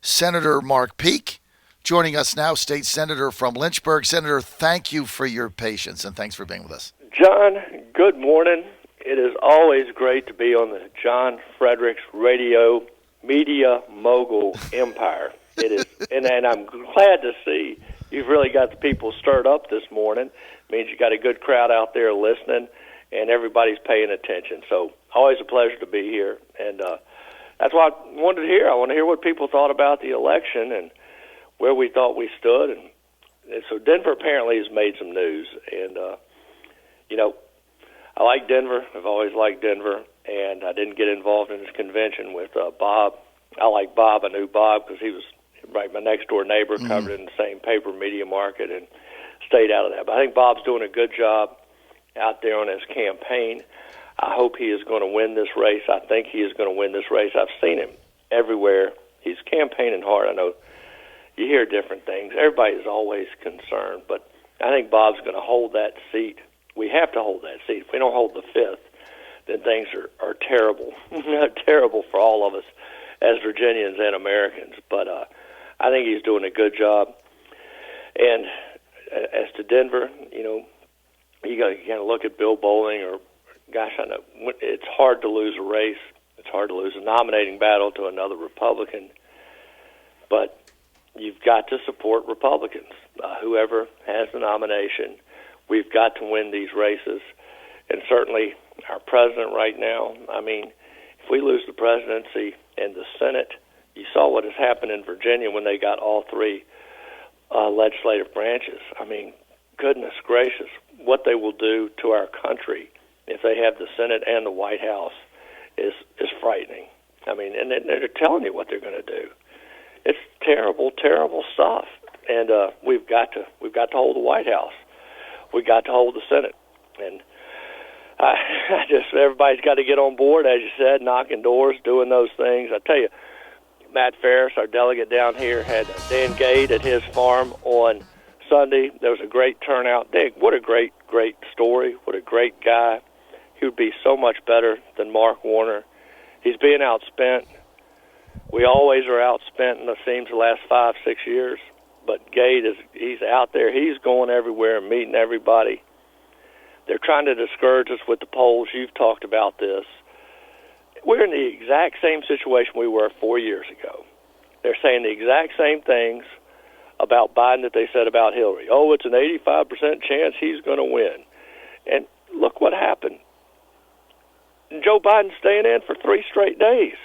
Senator Mark Peake. Joining us now, State Senator from Lynchburg. Senator, thank you for your patience and thanks for being with us. John, good morning. It is always great to be on the John Fredericks Radio Media Mogul Empire. It is, and I'm glad to see you've really got the people stirred up this morning. It means you got a good crowd out there listening, and everybody's paying attention. So always a pleasure to be here, and that's what I wanted to hear. I want to hear what people thought about the election and where we thought we stood. And so Denver apparently has made some news, and I like Denver. I've always liked Denver, and I didn't get involved in this convention with Bob. I like Bob. I knew Bob because he was my next-door neighbor, covered in the same paper media market, and stayed out of that. But I think Bob's doing a good job out there on his campaign. I hope he is going to win this race. I think he is going to win this race. I've seen him everywhere. He's campaigning hard. I know you hear different things. Everybody is always concerned, but I think Bob's going to hold that seat. We have to hold that seat. If we don't hold the fifth, then things are terrible, terrible for all of us as Virginians and Americans. But I think he's doing a good job. And as to Denver, you got to look at Bill Bowling, or gosh, I know it's hard to lose a race. It's hard to lose a nominating battle to another Republican. But you've got to support Republicans. Whoever has the nomination, we've got to win these races. And certainly our president right now, I mean, if we lose the presidency and the Senate, you saw what has happened in Virginia when they got all three legislative branches. I mean, goodness gracious, what they will do to our country if they have the Senate and the White House is frightening. I mean, and they're telling you what they're going to do. It's terrible, terrible stuff. And we've got to hold the White House. We've got to hold the Senate. And I just everybody's got to get on board, as you said, knocking doors, doing those things. I tell you, Matt Ferris, our delegate down here, had Dan Gade at his farm on Sunday. There was a great turnout. Dan, what a great story. What a great guy. He would be so much better than Mark Warner. He's being outspent. We always are outspent in, it seems, the last 5-6 years. But Gade, he's out there. He's going everywhere and meeting everybody. They're trying to discourage us with the polls. You've talked about this. We're in the exact same situation we were 4 years ago. They're saying the exact same things about Biden that they said about Hillary. Oh, it's an 85% chance he's going to win. And look what happened. Joe Biden's staying in for 3 straight days.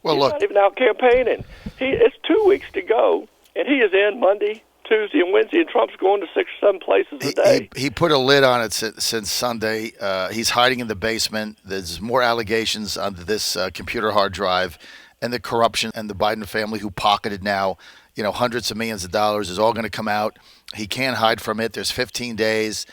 Well, He's look, not even out campaigning. It's 2 weeks to go, and he is in Monday, Tuesday, and Wednesday, and Trump's going to 6 or 7 places a day. He put a lid on it since Sunday. He's hiding in the basement. There's more allegations on this computer hard drive, and the corruption and the Biden family who pocketed now, hundreds of millions of dollars is all going to come out. He can't hide from it. There's 15 days.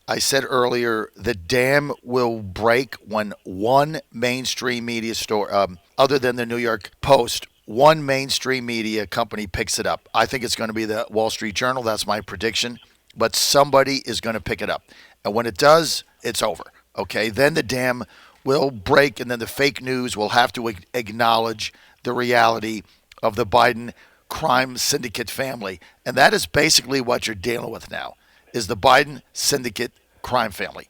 I said earlier, the dam will break when one mainstream media store, other than the New York Post, one mainstream media company picks it up. I think it's going to be the Wall Street Journal. That's my prediction. But somebody is going to pick it up. And when it does, it's over. Okay? Then the dam will break, and then the fake news will have to acknowledge the reality of the Biden crime syndicate family. And that is basically what you're dealing with now, is the Biden syndicate crime family.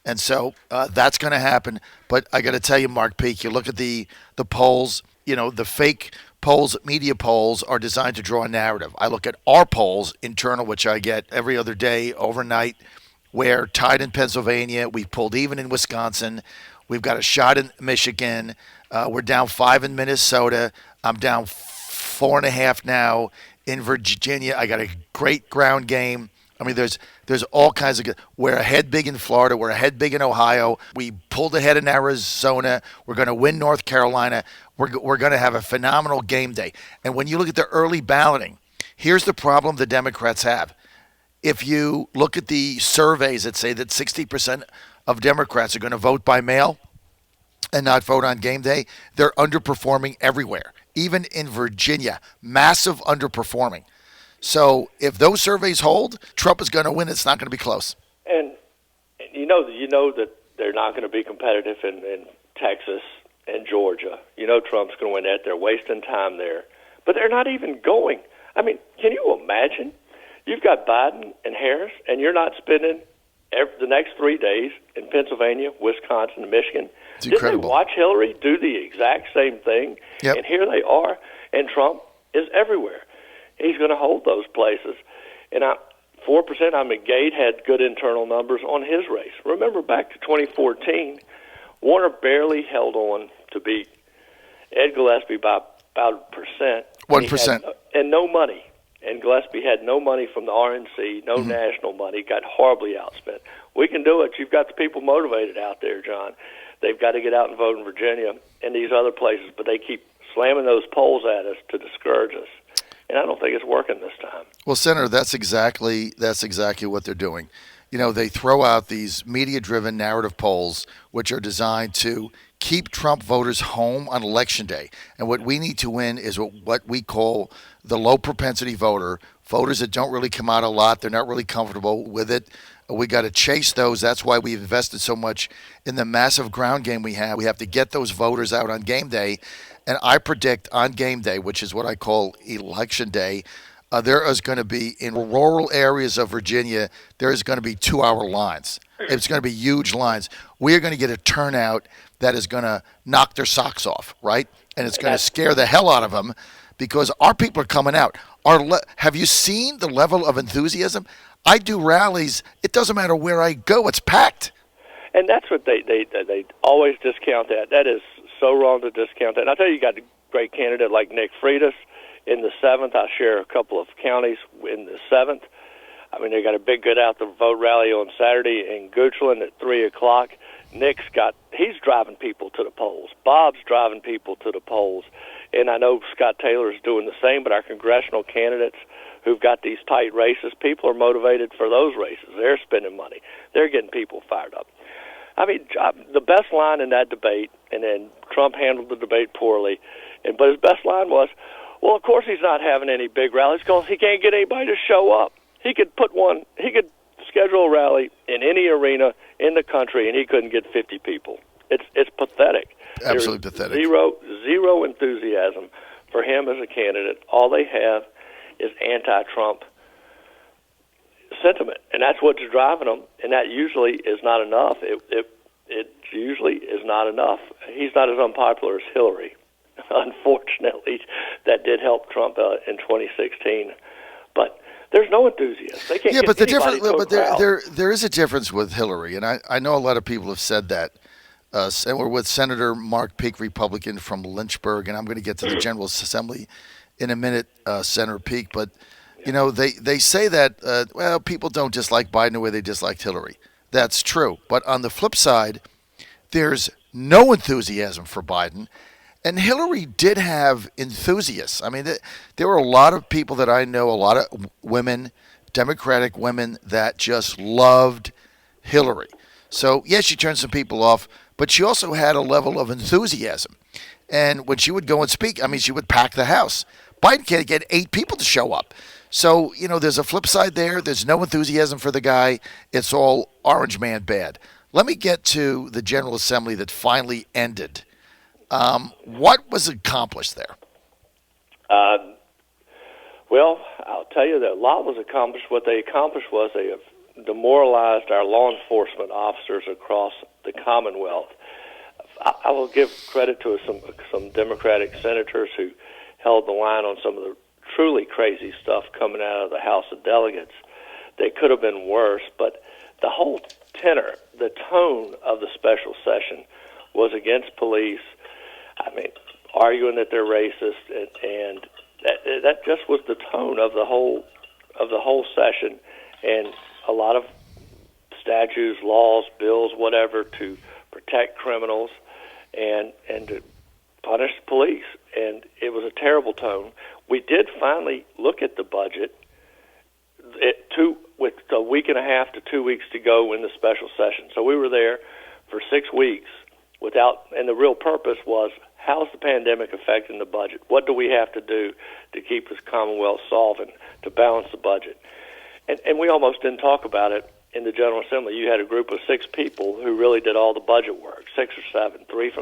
And so that's going to happen. But I got to tell you, Mark Peake, you look at the polls, the fake polls, media polls are designed to draw a narrative. I look at our polls, internal, which I get every other day, overnight. We're tied in Pennsylvania. We've pulled even in Wisconsin. We've got a shot in Michigan. We're down 5 in Minnesota. I'm down 4.5 now in Virginia. I got a great ground game. I mean, there's all kinds of good. We're ahead big in Florida. We're ahead big in Ohio. We pulled ahead in Arizona. We're going to win North Carolina. We're going to have a phenomenal game day. And when you look at the early balloting, here's the problem the Democrats have. If you look at the surveys that say that 60% of Democrats are going to vote by mail and not vote on game day, they're underperforming everywhere, even in Virginia, massive underperforming. So if those surveys hold, Trump is going to win. It's not going to be close. And you know that they're not going to be competitive in Texas and Georgia. Trump's going to win that. They're wasting time there. but they're not even going. I mean, can you imagine? You've got Biden and Harris, and you're not spending the next 3 days in Pennsylvania, Wisconsin, and Michigan. It's incredible. Didn't they watch Hillary do the exact same thing? Yep. And here they are, and Trump is everywhere. He's going to hold those places. And 4%, Gate had good internal numbers on his race. Remember back to 2014, Warner barely held on to beat Ed Gillespie by about 1%. 1%. And no money. And Gillespie had no money from the RNC, no national money, got horribly outspent. We can do it. You've got the people motivated out there, John. They've got to get out and vote in Virginia and these other places, but they keep slamming those polls at us to discourage us. And I don't think it's working this time. Well, Senator, that's exactly what they're doing. You know, they throw out these media-driven narrative polls, which are designed to keep Trump voters home on Election Day. And what we need to win is what we call the low-propensity voter, voters that don't really come out a lot. They're not really comfortable with it. We got to chase those. That's why we've invested so much in the massive ground game we have. We have to get those voters out on game day. And I predict on game day, which is what I call Election Day, there is going to be, in rural areas of Virginia, there is going to be 2-hour lines. It's going to be huge lines. We are going to get a turnout that is going to knock their socks off, right? And it's going to scare the hell out of them because our people are coming out. Have you seen the level of enthusiasm? I do rallies. It doesn't matter where I go. It's packed. And that's what they always discount that. That is so wrong to discount that. And I'll tell you, you got a great candidate like Nick Freitas in the 7th. I share a couple of counties in the 7th. I mean, they got a big get out the vote rally on Saturday in Goochland at 3 o'clock. He's driving people to the polls. Bob's driving people to the polls. And I know Scott Taylor is doing the same, but our congressional candidates who've got these tight races, people are motivated for those races. They're spending money. They're getting people fired up. I mean, the best line in that debate, and then Trump handled the debate poorly, but his best line was, well, of course he's not having any big rallies because he can't get anybody to show up. He could schedule a rally in any arena in the country, and he couldn't get 50 people. It's pathetic. Absolutely pathetic. Zero enthusiasm for him as a candidate. All they have is anti-Trump sentiment, and that's what's driving them. And that usually is not enough. It usually is not enough. He's not as unpopular as Hillary. Unfortunately, that did help Trump in 2016, but there's no enthusiasm. They can't. Yeah, but there is a difference with Hillary, and I know a lot of people have said that. And we're with Senator Mark Peake, Republican from Lynchburg, and I'm going to get to the General Assembly in a minute, Senator Peake. But you know, they say that people don't dislike Biden the way they disliked Hillary. That's true, but on the flip side, there's no enthusiasm for Biden. And Hillary did have enthusiasts. I mean, there were a lot of people that I know, a lot of women, Democratic women, that just loved Hillary. So, yes, she turned some people off, but she also had a level of enthusiasm. And when she would go and speak, I mean, she would pack the house. Biden can't get 8 people to show up. So, you know, there's a flip side there. There's no enthusiasm for the guy. It's all orange man bad. Let me get to the General Assembly that finally ended. What was accomplished there? Well, I'll tell you that a lot was accomplished. What they accomplished was they have demoralized our law enforcement officers across the Commonwealth. I will give credit to some Democratic senators who held the line on some of the truly crazy stuff coming out of the House of Delegates. They could have been worse, but the whole tenor, the tone of the special session was against police. I mean, arguing that they're racist, and that just was the tone of the whole session, and a lot of statutes, laws, bills, whatever, to protect criminals and to punish police. And it was a terrible tone. We did finally look at the budget with a week and a half to 2 weeks to go in the special session. So we were there for 6 weeks and the real purpose was, how's the pandemic affecting the budget? What do we have to do to keep this Commonwealth solvent, to balance the budget? And we almost didn't talk about it in the General Assembly. You had a group of 6 people who really did all the budget work, 6 or 7, 3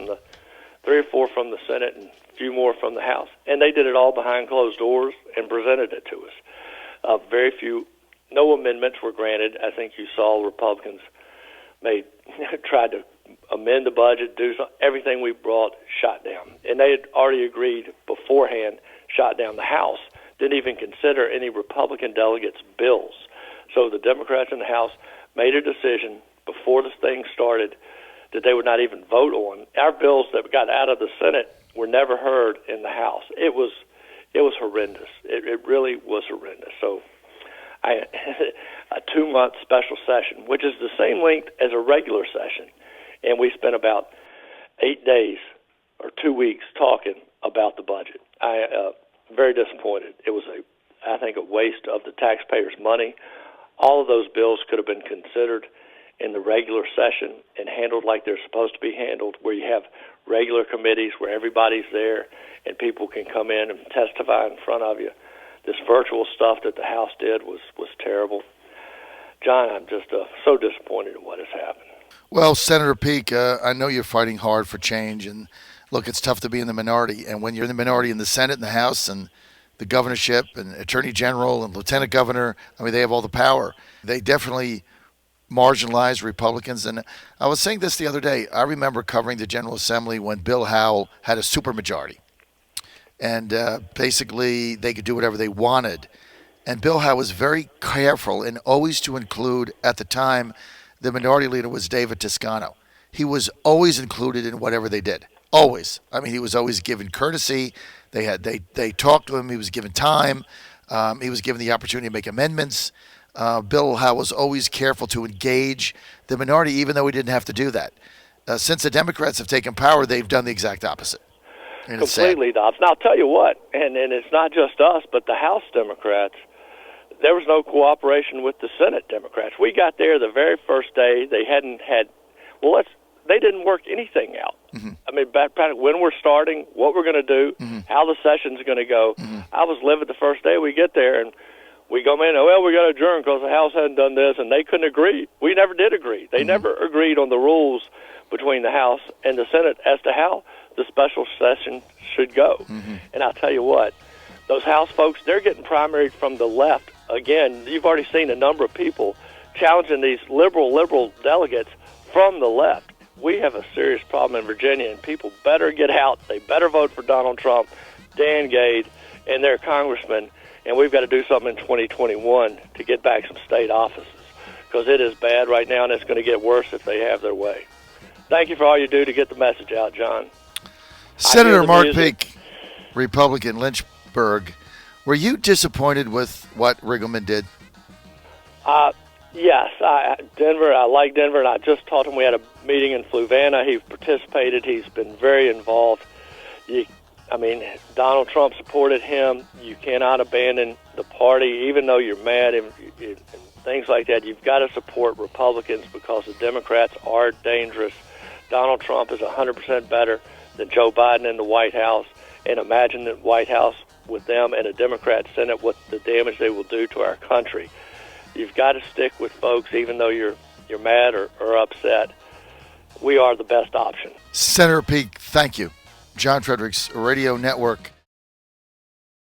or 4 from the Senate and few more from the House. And they did it all behind closed doors and presented it to us. Very few, no amendments were granted. I think you saw Republicans tried to amend the budget, do everything we brought, shot down. And they had already agreed beforehand, shot down the House, didn't even consider any Republican delegates' bills. So the Democrats in the House made a decision before this thing started that they would not even vote on. Our bills that got out of the Senate were never heard in the House. It was horrendous. It really was horrendous. So a 2-month special session, which is the same length as a regular session, and we spent about 8 days or 2 weeks talking about the budget. I very disappointed. It was I think a waste of the taxpayers' money. All of those bills could have been considered in the regular session and handled like they're supposed to be handled, where you have regular committees where everybody's there and people can come in and testify in front of you. This virtual stuff that the House did was terrible. John, I'm just so disappointed in what has happened. Well, Senator Peake, I know you're fighting hard for change, and look, it's tough to be in the minority. And when you're in the minority in the Senate and the House and the governorship and Attorney General and Lieutenant Governor, I mean, they have all the power. They definitely marginalized Republicans. And I was saying this the other day. I remember covering the General Assembly when Bill Howell had a supermajority. And basically, they could do whatever they wanted. And Bill Howell was very careful and always to include, at the time, the minority leader was David Toscano. He was always included in whatever they did. Always. I mean, he was always given courtesy. They talked to him. He was given time. He was given the opportunity to make amendments. Bill Howell was always careful to engage the minority, even though he didn't have to do that. Since the Democrats have taken power, they've done the exact opposite. And completely, Dobbs. Now, I'll tell you what, and it's not just us, but the House Democrats, there was no cooperation with the Senate Democrats. We got there the very first day. They hadn't had, they didn't work anything out. Mm-hmm. I mean, when we're starting, what we're going to do, mm-hmm. how the session's going to go. Mm-hmm. I was livid the first day we get there, and we go, man, we got to adjourn because the House hadn't done this, and they couldn't agree. We never did agree. They mm-hmm. never agreed on the rules between the House and the Senate as to how the special session should go. Mm-hmm. And I'll tell you what, those House folks, they're getting primaried from the left. Again, you've already seen a number of people challenging these liberal delegates from the left. We have a serious problem in Virginia, and people better get out. They better vote for Donald Trump, Dan Gade, and their congressmen, and we've got to do something in 2021 to get back some state offices, because it is bad right now, and it's going to get worse if they have their way. Thank you for all you do to get the message out, John. Senator Mark Peake, Republican, Lynchburg, were you disappointed with what Riggleman did? Yes. Denver, I like Denver, and I just talked to him. We had a meeting in Fluvanna. He participated. He's been very involved. Donald Trump supported him. You cannot abandon the party, even though you're mad and things like that. You've got to support Republicans because the Democrats are dangerous. Donald Trump is 100% better than Joe Biden in the White House, and imagine the White House with them and a Democrat Senate, what the damage they will do to our country. You've got to stick with folks, even though you're mad or upset. We are the best option. Senator Peake, thank you. John Fredericks Radio Network.